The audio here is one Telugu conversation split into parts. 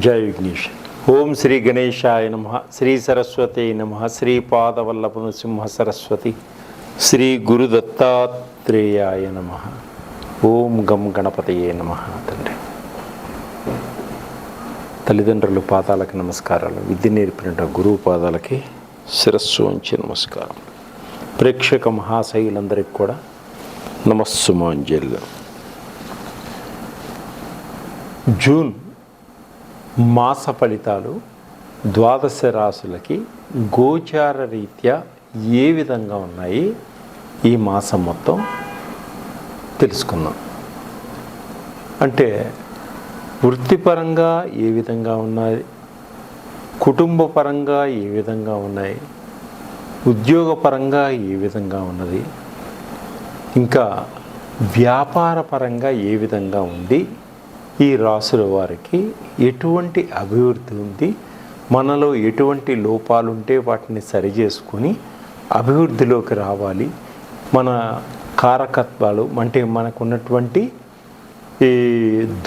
జై విఘ్నేష్. ఓం శ్రీ గణేశాయ నమః, శ్రీ సరస్వతి నమః, శ్రీ పాదవల్లభ నృసింహ సరస్వతి, శ్రీ గురు దత్తాత్రేయాయ నమః. ఓం గం గణపతయే నమః. తండ్రి తల్లిదండ్రుల పాదాలకి నమస్కారాలు, విద్య నేర్పిన గురువు పాదాలకి శిరస్సు వంచి నమస్కారం. ప్రేక్షక మహాశైలందరికీ కూడా నమస్సుమాంజలు. జూన్ మాస ఫలితాలు ద్వాదశ రాశులకి గోచార రీత్యా ఏ విధంగా ఉన్నాయి ఈ మాసం మొత్తం తెలుసుకుందాం. అంటే వృత్తిపరంగా ఏ విధంగా ఉన్నాయి, కుటుంబ పరంగా ఏ విధంగా ఉన్నాయి, ఉద్యోగపరంగా ఏ విధంగా ఉన్నది, ఇంకా వ్యాపార పరంగా ఏ విధంగా ఉంది, ఈ రాశుల వారికి ఎటువంటి అభివృద్ధి ఉంది, మనలో ఎటువంటి లోపాలుంటే వాటిని సరిచేసుకొని అభివృద్ధిలోకి రావాలి, మన కారకత్వాలు అంటే మనకున్నటువంటి ఈ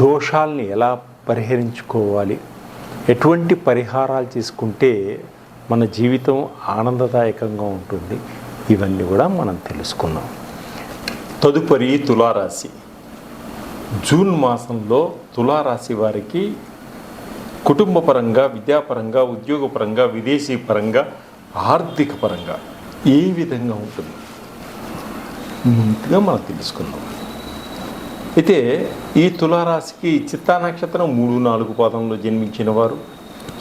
దోషాలని ఎలా పరిహరించుకోవాలి, ఎటువంటి పరిహారాలు తీసుకుంటే మన జీవితం ఆనందదాయకంగా ఉంటుంది, ఇవన్నీ కూడా మనం తెలుసుకున్నాం. తదుపరి తులారాశి. జూన్ మాసంలో తులారాశి వారికి కుటుంబ పరంగా, విద్యాపరంగా, ఉద్యోగపరంగా, విదేశీ పరంగా, ఆర్థిక పరంగా ఏ విధంగా ఉంటుంది ముందుగా మనం తెలుసుకుందాం. అయితే ఈ తులారాశికి చిత్తా నక్షత్రం 3-4 పాదంలో జన్మించిన వారు,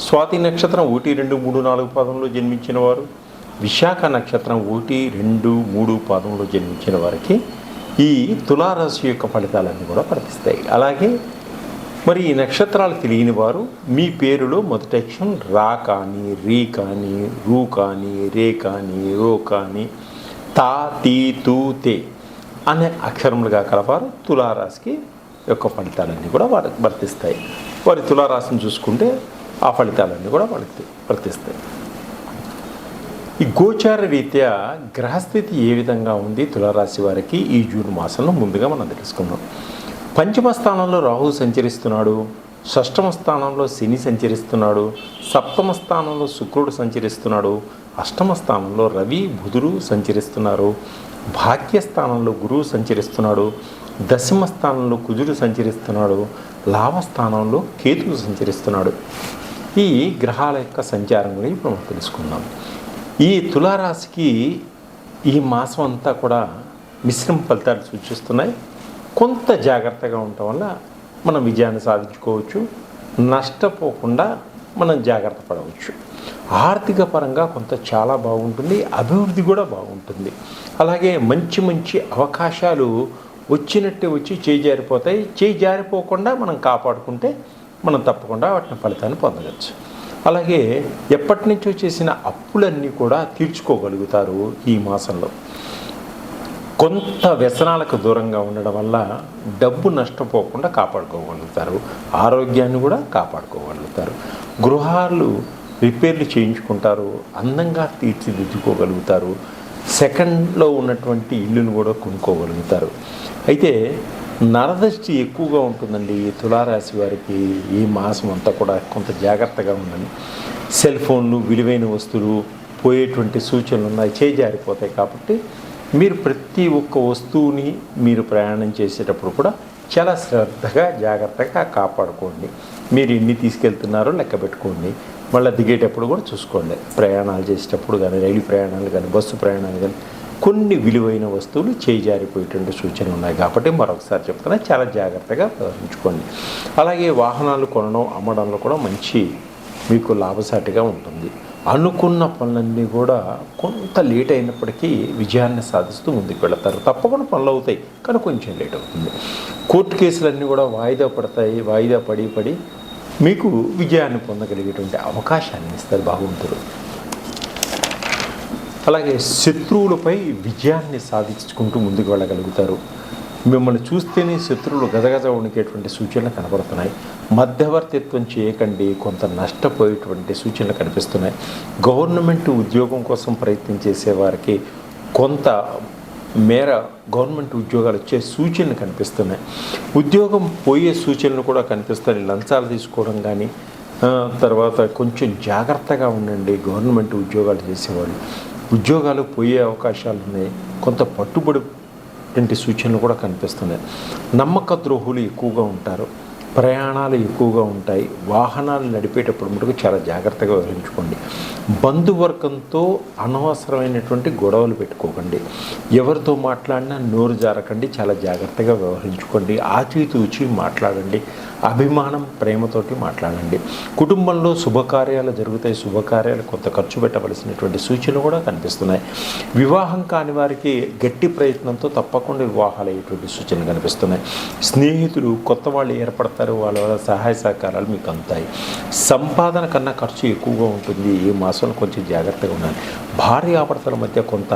స్వాతి నక్షత్రం 1-2-3-4 పాదంలో జన్మించిన వారు, విశాఖ నక్షత్రం 1-2-3 పాదంలో జన్మించిన వారికి ఈ తులారాశి యొక్క ఫలితాలన్నీ కూడా వర్తిస్తాయి. అలాగే మరి ఈ నక్షత్రాలు తెలియని వారు మీ పేరులో మొదటి అక్షరం రా కానీ, రీ కానీ, రూ కానీ, రే కానీ, రో కానీ, తా, తీ, తూ, తే అనే అక్షరములుగా కలవారు తులారాశికి యొక్క ఫలితాలన్నీ కూడా వర్తిస్తాయి. వారి తులారాశిని చూసుకుంటే ఆ ఫలితాలన్నీ కూడా వర్తిస్తాయి. ఈ గోచార రీత్యా గ్రహస్థితి ఏ విధంగా ఉంది తులారాశి వారికి ఈ జూన్ మాసంలో ముందుగా మనం తెలుసుకుందాం. పంచమ స్థానంలో రాహు సంచరిస్తున్నాడు, షష్టమ స్థానంలో శని సంచరిస్తున్నాడు, సప్తమ స్థానంలో శుక్రుడు సంచరిస్తున్నాడు, అష్టమ స్థానంలో రవి బుధుడు సంచరిస్తున్నారు, భాగ్యస్థానంలో గురువు సంచరిస్తున్నాడు, దశమ స్థానంలో కుజుడు సంచరిస్తున్నాడు, లాభస్థానంలో కేతువు సంచరిస్తున్నాడు. ఈ గ్రహాల యొక్క సంచారం గురించి ఇప్పుడు మనం తెలుసుకుందాం. ఈ తులారాశికి ఈ మాసం అంతా కూడా మిశ్రమ ఫలితాలు సూచిస్తున్నాయి. కొంత జాగ్రత్తగా ఉండటం వల్ల మనం విజయాన్ని సాధించుకోవచ్చు, నష్టపోకుండా మనం జాగ్రత్త పడవచ్చు. ఆర్థిక పరంగా కొంత చాలా బాగుంటుంది, అభివృద్ధి కూడా బాగుంటుంది. అలాగే మంచి మంచి అవకాశాలు వచ్చినట్టే వచ్చి చేయి జారిపోతాయి. చేయి జారిపోకుండా మనం కాపాడుకుంటే మనం తప్పకుండా వాటిని ఫలితాన్ని పొందవచ్చు. అలాగే ఎప్పటి నుంచో చేసిన అప్పులన్నీ కూడా తీర్చుకోగలుగుతారు ఈ మాసంలో. కొంత వ్యసనాలకు దూరంగా ఉండడం వల్ల డబ్బు నష్టపోకుండా కాపాడుకోగలుగుతారు, ఆరోగ్యాన్ని కూడా కాపాడుకోగలుగుతారు. గృహాలు రిపేర్లు చేయించుకుంటారు, అందంగా తీర్చిదిద్దుకోగలుగుతారు, సెకండ్లో ఉన్నటువంటి ఇల్లును కూడా కొనుక్కోగలుగుతారు. అయితే నరదృష్టి ఎక్కువగా ఉంటుందండి ఈ తులారాశి వారికి ఈ మాసం అంతా కూడా కొంత జాగ్రత్తగా ఉండండి. సెల్ ఫోన్లు, విలువైన వస్తువులు పోయేటువంటి సూచనలు ఉన్నాయి, చేజారిపోతాయి. కాబట్టి మీరు ప్రతి ఒక్క వస్తువుని మీరు ప్రయాణం చేసేటప్పుడు కూడా చాలా శ్రద్ధగా జాగ్రత్తగా కాపాడుకోండి. మీరు ఎన్ని తీసుకెళ్తున్నారో లెక్క పెట్టుకోండి. మళ్ళీ దిగేటప్పుడు కూడా చూసుకోండి. ప్రయాణాలు చేసేటప్పుడు కానీ, రైలు ప్రయాణాలు కానీ, బస్సు ప్రయాణాలు కానీ కొన్ని విలువైన వస్తువులు చేయి జారిపోయేటువంటి సూచనలు ఉన్నాయి. కాబట్టి మరొకసారి చెప్తున్నా, చాలా జాగ్రత్తగా వ్యవహరించుకోండి. అలాగే వాహనాలు కొనడం, అమ్మడంలో కూడా మంచి మీకు లాభసాటిగా ఉంటుంది. అనుకున్న పనులన్నీ కూడా కొంత లేట్ అయినప్పటికీ విజయాన్ని సాధిస్తూ ముందుకు వెళతారు. తప్పకుండా పనులు అవుతాయి, కానీ కొంచెం లేట్ అవుతుంది. కోర్టు కేసులన్నీ కూడా వాయిదా పడతాయి. వాయిదా పడి మీకు విజయాన్ని పొందగలిగేటువంటి అవకాశాన్ని ఇస్తారు, బాగుంటుంది. అలాగే శత్రువులపై విజయాన్ని సాధించుకుంటూ ముందుకు వెళ్ళగలుగుతారు. మిమ్మల్ని చూస్తేనే శత్రువులు గజగజ వణికేటువంటి సూచనలు కనబడుతున్నాయి. మధ్యవర్తిత్వం చేయకండి, కొంత నష్టపోయేటువంటి సూచనలు కనిపిస్తున్నాయి. గవర్నమెంట్ ఉద్యోగం కోసం ప్రయత్నం చేసేవారికి కొంత మేర గవర్నమెంట్ ఉద్యోగాలు వచ్చే సూచనలు కనిపిస్తున్నాయి. ఉద్యోగం పోయే సూచనలు కూడా కనిపిస్తాయి. లంచాలు తీసుకోవడం కానీ, తర్వాత కొంచెం జాగ్రత్తగా ఉండండి. గవర్నమెంట్ ఉద్యోగాలు చేసేవాళ్ళు ఉద్యోగాలు పోయే అవకాశాలు ఉన్నాయి. కొంత పట్టుబడి సూచనలు కూడా కనిపిస్తున్నాయి. నమ్మక ద్రోహులు ఎక్కువగా ఉంటారు. ప్రయాణాలు ఎక్కువగా ఉంటాయి. వాహనాలు నడిపేటప్పుడు మటుకు చాలా జాగ్రత్తగా వ్యవహరించుకోండి. బంధువర్గంతో అనవసరమైనటువంటి గొడవలు పెట్టుకోకండి. ఎవరితో మాట్లాడినా నోరు జారకండి. చాలా జాగ్రత్తగా వ్యవహరించుకోండి. ఆచితూచి మాట్లాడండి. అభిమానం, ప్రేమతోటి మాట్లాడండి. కుటుంబంలో శుభకార్యాలు జరుగుతాయి. శుభకార్యాలు కొంత ఖర్చు పెట్టవలసినటువంటి సూచనలు కూడా కనిపిస్తున్నాయి. వివాహం కాని వారికి గట్టి ప్రయత్నంతో తప్పకుండా వివాహాలు అయ్యేటువంటి సూచనలు కనిపిస్తున్నాయి. స్నేహితులు కొత్త వాళ్ళు ఏర్పడతారు. వాళ్ళ వల్ల సహాయ సహకారాలు మీకు అందుతాయి. సంపాదన కన్నా ఖర్చు ఎక్కువగా ఉంటుంది. ఈ మాసంలో కొంచెం జాగ్రత్తగా ఉండాలి. భార్యాభర్తల మధ్య కొంత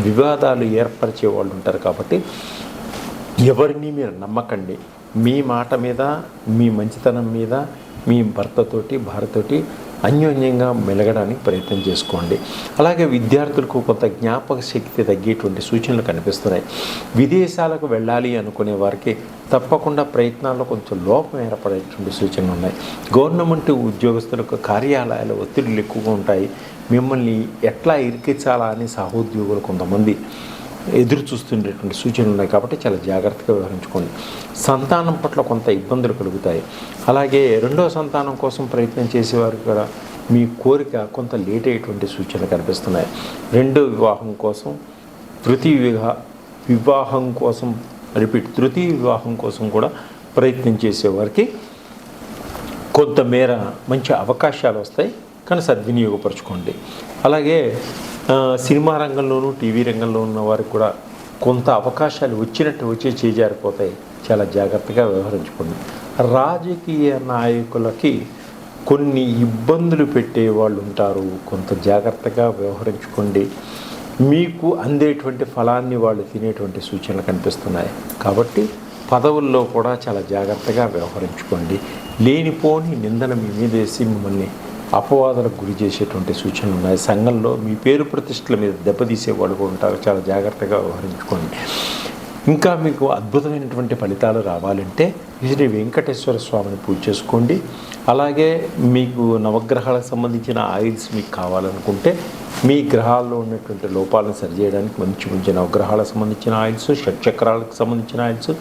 వివాదాలు ఏర్పరిచే వాళ్ళు ఉంటారు కాబట్టి ఎవరిని మీరు నమ్మకండి. మీ మాట మీద, మీ మంచితనం మీద మీ భర్తతోటి, భార్యతోటి అన్యోన్యంగా మెలగడానికి ప్రయత్నం చేసుకోండి. అలాగే విద్యార్థులకు కొంత జ్ఞాపక శక్తి తగ్గేటువంటి సూచనలు కనిపిస్తున్నాయి. విదేశాలకు వెళ్ళాలి అనుకునే వారికి తప్పకుండా ప్రయత్నాల్లో కొంచెం లోపం ఏర్పడేటువంటి సూచనలు ఉన్నాయి. గవర్నమెంట్ ఉద్యోగస్తులకు కార్యాలయాల ఒత్తిడులు ఎక్కువగా ఉంటాయి. మిమ్మల్ని ఎట్లా ఇరికించాలా అని సహోద్యోగులు కొంతమంది ఎదురు చూస్తుండేటువంటి సూచనలు ఉన్నాయి కాబట్టి చాలా జాగ్రత్తగా వ్యవహరించుకోండి. సంతానం పట్ల కొంత ఇబ్బందులు కలుగుతాయి. అలాగే రెండవ సంతానం కోసం ప్రయత్నం చేసేవారు కూడా మీ కోరిక కొంత లేట్ అయ్యేటువంటి సూచనలు కనిపిస్తున్నాయి. రెండో వివాహం కోసం, తృతీయ వివాహం కోసం కూడా ప్రయత్నం చేసేవారికి కొంతమేర మంచి అవకాశాలు వస్తాయి, కానీ సద్వినియోగపరచుకోండి. అలాగే సినిమా రంగంలోనూ, టీవీ రంగంలో ఉన్న వారికి కూడా కొంత అవకాశాలు వచ్చి చేజారిపోతాయి. చాలా జాగ్రత్తగా వ్యవహరించుకోండి. రాజకీయ నాయకులకి కొన్ని ఇబ్బందులు పెట్టే వాళ్ళు ఉంటారు. కొంత జాగ్రత్తగా వ్యవహరించుకోండి. మీకు అందేటువంటి ఫలాన్ని వాళ్ళు తినేటువంటి సూచనలు కనిపిస్తున్నాయి కాబట్టి పదవుల్లో కూడా చాలా జాగ్రత్తగా వ్యవహరించుకోండి. లేనిపోని నిందన మీ మీద వేసి మిమ్మల్ని అపవాదాలకు గురి చేసేటువంటి సూచనలు ఉన్నాయి. సంఘంలో మీ పేరు ప్రతిష్టల మీద దెబ్బతీసే వాళ్ళు కూడా ఉంటారు. చాలా జాగ్రత్తగా వ్యవహరించుకోండి. ఇంకా మీకు అద్భుతమైనటువంటి ఫలితాలు రావాలంటే శ్రీ వెంకటేశ్వర స్వామిని పూజ చేసుకోండి. అలాగే మీకు నవగ్రహాలకు సంబంధించిన ఆయిల్స్ మీకు కావాలనుకుంటే మీ గ్రహాల్లో ఉన్నటువంటి లోపాలను సరిచేయడానికి మంచి నవగ్రహాలకు సంబంధించిన ఆయిల్స్, షట్చక్రాలకు సంబంధించిన ఆయిల్స్.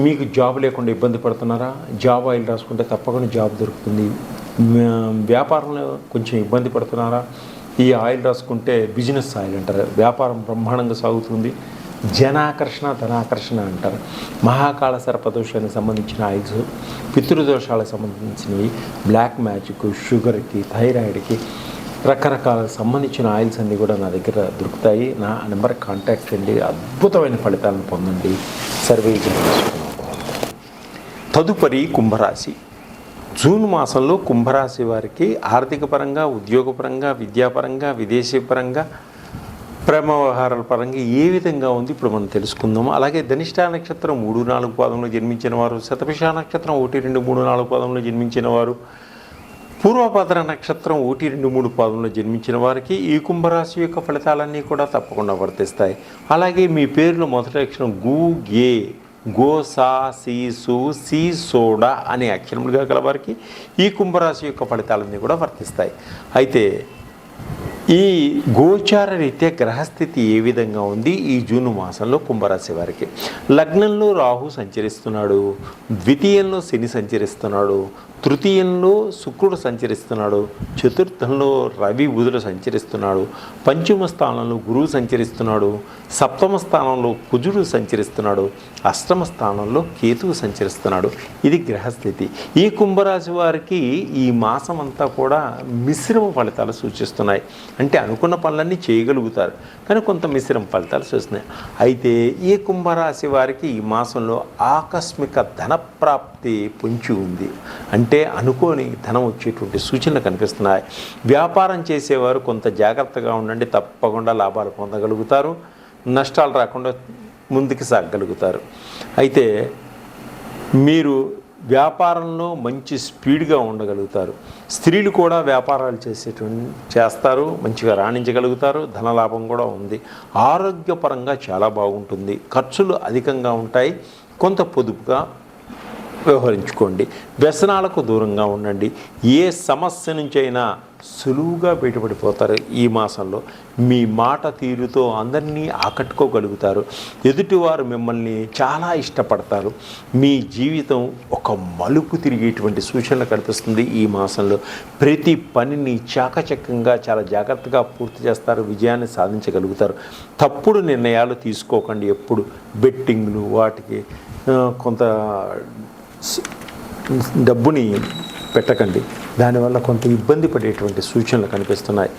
మీకు జాబ్ లేకుండా ఇబ్బంది పడుతున్నారా? జాబ్ ఆయిల్ రాసుకుంటే తప్పకుండా జాబ్ దొరుకుతుంది. వ్యాపారంలో కొంచెం ఇబ్బంది పడుతున్నారా? ఈ ఆయిల్ రాసుకుంటే బిజినెస్ ఆయిల్ అంటారు. వ్యాపారం బ్రహ్మాండంగా సాగుతుంది. జనాకర్షణ, ధనాకర్షణ అంటారు. మహాకాళ సర్పదోషానికి సంబంధించిన ఆయిల్స్, పితృదోషాలకు సంబంధించినవి, బ్లాక్ మ్యాజిక్, షుగర్కి, థైరాయిడ్కి రకరకాలకు సంబంధించిన ఆయిల్స్ అన్నీ కూడా నా దగ్గర దొరుకుతాయి. నా నెంబర్కి కాంటాక్ట్ చేయండి. అద్భుతమైన ఫలితాలను పొందండి. సర్వే తదుపరి కుంభరాశి. జూన్ మాసంలో కుంభరాశి వారికి ఆర్థిక పరంగా, ఉద్యోగపరంగా, విద్యాపరంగా, విదేశీ పరంగా, ప్రేమ వ్యవహారాల పరంగా ఏ విధంగా ఉంది ఇప్పుడు మనం తెలుసుకుందాము. అలాగే ధనిష్ఠా నక్షత్రం 3-4 పాదంలో జన్మించిన వారు, శతభిష నక్షత్రం 1-2-3-4 పాదంలో జన్మించిన వారు, పూర్వభద్ర నక్షత్రం 1-2-3 పాదంలో జన్మించిన వారికి ఈ కుంభరాశి యొక్క ఫలితాలన్నీ కూడా తప్పకుండా వర్తిస్తాయి. అలాగే మీ పేరులో మొదటి అక్షరం గు, గే, గో, సా, సి, సు, సి, సోడా అనే అక్షరములుగా గల వారికి ఈ కుంభరాశి యొక్క ఫలితాలన్నీ కూడా వర్తిస్తాయి. అయితే ఈ గోచార రీత్యా గ్రహస్థితి ఏ విధంగా ఉంది ఈ జూన్ మాసంలో కుంభరాశి వారికి? లగ్నంలో రాహు సంచరిస్తున్నాడు, ద్వితీయంలో శని సంచరిస్తున్నాడు, తృతీయంలో శుక్రుడు సంచరిస్తున్నాడు, చతుర్థంలో రవి బుధుడు సంచరిస్తున్నాడు, పంచమ స్థానంలో గురువు సంచరిస్తున్నాడు, సప్తమ స్థానంలో కుజుడు సంచరిస్తున్నాడు, అష్టమ స్థానంలో కేతువు సంచరిస్తున్నాడు. ఇది గ్రహస్థితి. ఈ కుంభరాశి వారికి ఈ మాసం అంతా కూడా మిశ్రమ ఫలితాలు సూచిస్తున్నాయి. అంటే అనుకున్న పనులన్నీ చేయగలుగుతారు, కానీ కొంత మిశ్రమ ఫలితాలు సూచిస్తున్నాయి. అయితే ఈ కుంభరాశి వారికి ఈ మాసంలో ఆకస్మిక ధనప్రాప్తి పొంచి ఉంది. అంటే అనుకోని ధనం వచ్చేటువంటి సూచనలు కనిపిస్తున్నాయి. వ్యాపారం చేసేవారు కొంత జాగ్రత్తగా ఉండండి. తప్పకుండా లాభాలు పొందగలుగుతారు. నష్టాలు రాకుండా ముందుకు సాగగలుగుతారు. అయితే మీరు వ్యాపారంలో మంచి స్పీడ్గా ఉండగలుగుతారు. స్త్రీలు కూడా వ్యాపారాలు చేస్తారు, మంచిగా రాణించగలుగుతారు. ధనలాభం కూడా ఉంది. ఆరోగ్యపరంగా చాలా బాగుంటుంది. ఖర్చులు అధికంగా ఉంటాయి. కొంత పొదుపుగా వ్యవహరించుకోండి. వ్యసనాలకు దూరంగా ఉండండి. ఏ సమస్య నుంచైనా సులువుగా బయటపడిపోతారు. ఈ మాసంలో మీ మాట తీరుతో అందరినీ ఆకట్టుకోగలుగుతారు. ఎదుటివారు మిమ్మల్ని చాలా ఇష్టపడతారు. మీ జీవితం ఒక మలుపు తిరిగేటువంటి సూచనలు కనిపిస్తుంది. ఈ మాసంలో ప్రతి పనిని చాకచక్యంగా చాలా జాగ్రత్తగా పూర్తి చేస్తారు. విజయాన్ని సాధించగలుగుతారు. తప్పుడు నిర్ణయాలు తీసుకోకండి. ఎప్పుడు బెట్టింగ్లు వాటికి కొంత డబ్బుని పెట్టకండి. దానివల్ల కొంత ఇబ్బంది పడేటువంటి సూచనలు కనిపిస్తున్నాయి.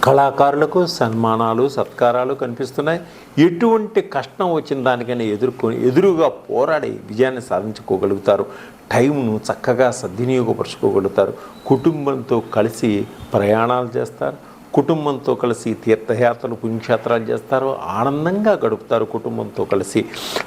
కళాకారులకు సన్మానాలు సత్కారాలు కనిపిస్తున్నాయి. ఎటువంటి కష్టం వచ్చిన దానికైనా ఎదురుగా పోరాడి విజయాన్ని సాధించుకోగలుగుతారు. టైంను చక్కగా సద్వినియోగపరుచుకోగలుగుతారు. కుటుంబంతో కలిసి ప్రయాణాలు చేస్తారు. కుటుంబంతో కలిసి తీర్థయాత్రలు పుణ్యక్షేత్రాలు చేస్తారు. ఆనందంగా గడుపుతారు. కుటుంబంతో కలిసి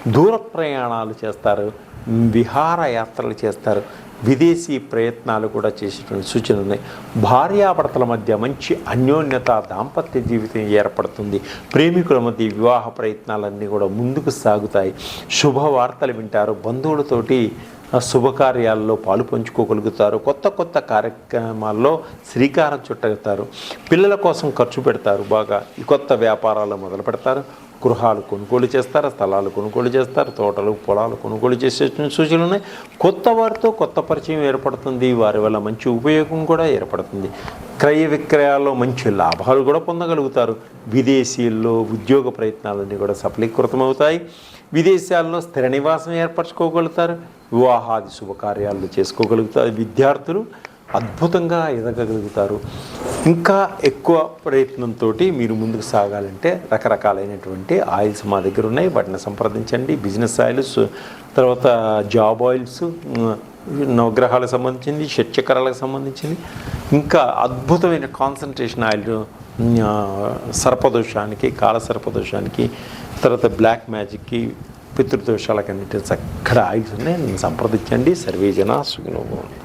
దూర ప్రయాణాలు చేస్తారు. విహారయాత్రలు చేస్తారు. విదేశీ ప్రయత్నాలు కూడా చేసేటువంటి సూచనలు ఉన్నాయి. భార్యాభర్తల మధ్య మంచి అన్యోన్యత దాంపత్య జీవితం ఏర్పడుతుంది. ప్రేమికుల మధ్య వివాహ ప్రయత్నాలన్నీ కూడా ముందుకు సాగుతాయి. శుభవార్తలు వింటారు. బంధువులతోటి శుభకార్యాల్లో పాలు పంచుకోగలుగుతారు. కొత్త కొత్త కార్యక్రమాల్లో శ్రీకారం చుట్టగలుగుతారు. పిల్లల కోసం ఖర్చు పెడతారు. బాగా ఈ కొత్త వ్యాపారాలు మొదలు పెడతారు. గృహాలు కొనుగోలు చేస్తారు. స్థలాలు కొనుగోలు చేస్తారు. తోటలు పొలాలు కొనుగోలు చేసే సూచనలు ఉన్నాయి. కొత్త వారితో కొత్త పరిచయం ఏర్పడుతుంది. వారి వల్ల మంచి ఉపయోగం కూడా ఏర్పడుతుంది. క్రయ విక్రయాల్లో మంచి లాభాలు కూడా పొందగలుగుతారు. విదేశీల్లో ఉద్యోగ ప్రయత్నాలన్నీ కూడా సఫలీకృతమవుతాయి. విదేశాల్లో స్థిర నివాసం ఏర్పరచుకోగలుగుతారు. వివాహాది శుభకార్యాలు చేసుకోగలుగుతారు. విద్యార్థులు అద్భుతంగా ఎదగగలుగుతారు. ఇంకా ఎక్కువ ప్రయత్నంతో మీరు ముందుకు సాగాలంటే రకరకాలైనటువంటి ఆయిల్స్ మా దగ్గర ఉన్నాయి. వాటిని సంప్రదించండి. బిజినెస్ ఆయిల్స్, తర్వాత జాబ్ ఆయిల్స్, నవగ్రహాలకు సంబంధించింది, షట్చక్రాలకు సంబంధించింది, ఇంకా అద్భుతమైన కాన్సన్ట్రేషన్ ఆయిల్ సర్పదోషానికి, కాల సర్పదోషానికి, తర్వాత బ్లాక్ మ్యాజిక్కి, పితృదోషాలకన్నిటి చక్కడ ఆయిల్స్ ఉన్నాయి. సంప్రదించండి. సర్వే జనా సుఖినో భవంతు.